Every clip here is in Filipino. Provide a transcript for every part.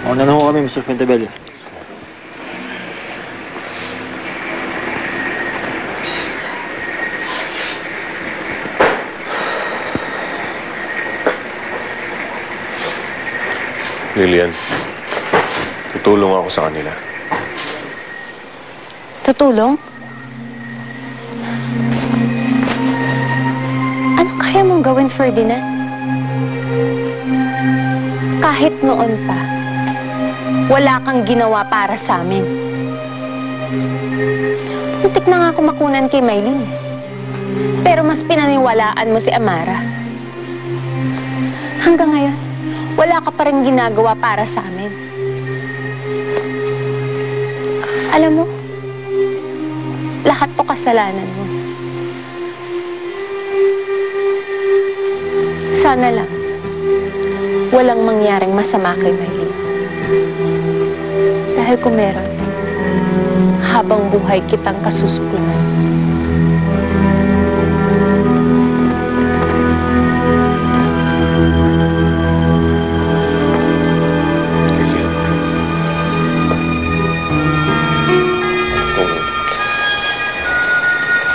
Mauna na ho kami, Mr. Fuentebella. Lilian, tutulong ako sa kanila. Tutulong? Ano kaya mong gawin, Ferdinand? Kahit noon pa, wala kang ginawa para sa amin. Muntik na nga ako makunan kay Maylene. Pero mas pinaniwalaan mo si Amara. Hanggang ngayon, wala ka pa rin ginagawa para sa amin. Alam mo, lahat to kasalanan mo. Sana lang, walang mangyaring masama kay Maylene. Dahil kung meron, habang buhay kitang kasusukulan.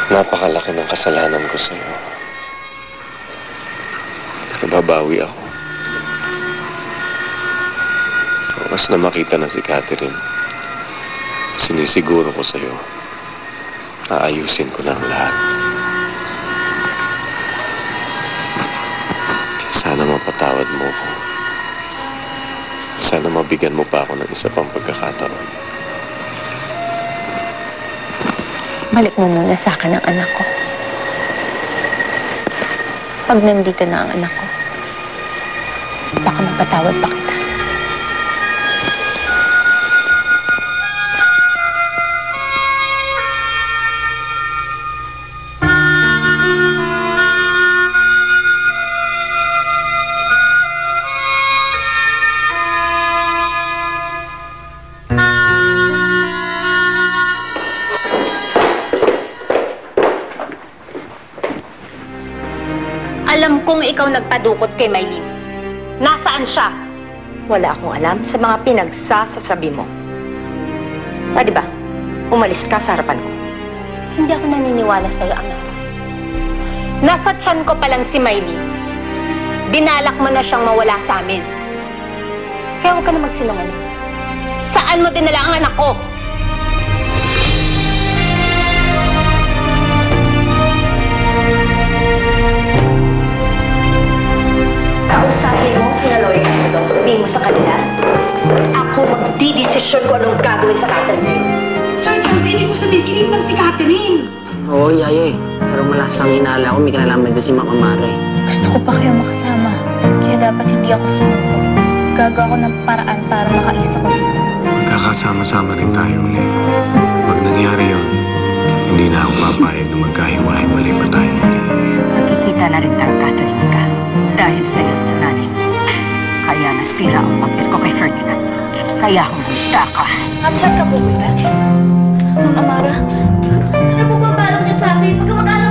Napakalaki ng kasalanan ko sa'yo. Pero babawi ako. Oras na makita na si Catherine, sinisiguro ko sa'yo, aayusin ko na ang lahat. Sana mapatawad mo ko. Sana mabigyan mo pa ako ng isa pang pagkakataon. Balik mo muna sa akin ang anak ko. Pag nandito na ang anak ko, baka mapatawad pa kita. Alam kong ikaw nagpadukot kay Maylene. Nasaan siya? Wala akong alam sa mga pinagsasasabi mo. Pwede ba? Umalis ka sa harapan ko. Hindi ako naniniwala sa'yo, anak. Nasa tiyan ko pa lang si Maylene. Binalak mo na siyang mawala sa amin. Kaya huwag ka na magsinungaling. Saan mo dinala ang anak ko? Kausapin mo si Lloyd Candong. Sabihin mo sa kanila, ako magdidesisyon ko anong gagawin sa Catherine na yun. Sir Jose, ibig mo sabihin, kinidnap si Catherine. Oo, yaya eh. Pero malas ang hinala ko, may kinalaman din si Mama Mare. Gusto ko pa kayo makasama. Kaya dapat hindi ako sumuko. Gagawa ko ng paraan para makaalis ako dito. Magkakasama-sama rin tayo ulit. Pag nangyari yun, hindi na ako papayag na magkahiwa-hiwalay pa tayo ulit. Magkikita na rin tayo, Catherine ka. Dahil sa'yo at sa nanay mo. Kaya nasira ang papel ko kay Ferdinand. Kaya humunta ka. Saan ka pupunta? Ma'am Amara, ano po bang balak niyo sa akin? Magkamag-anak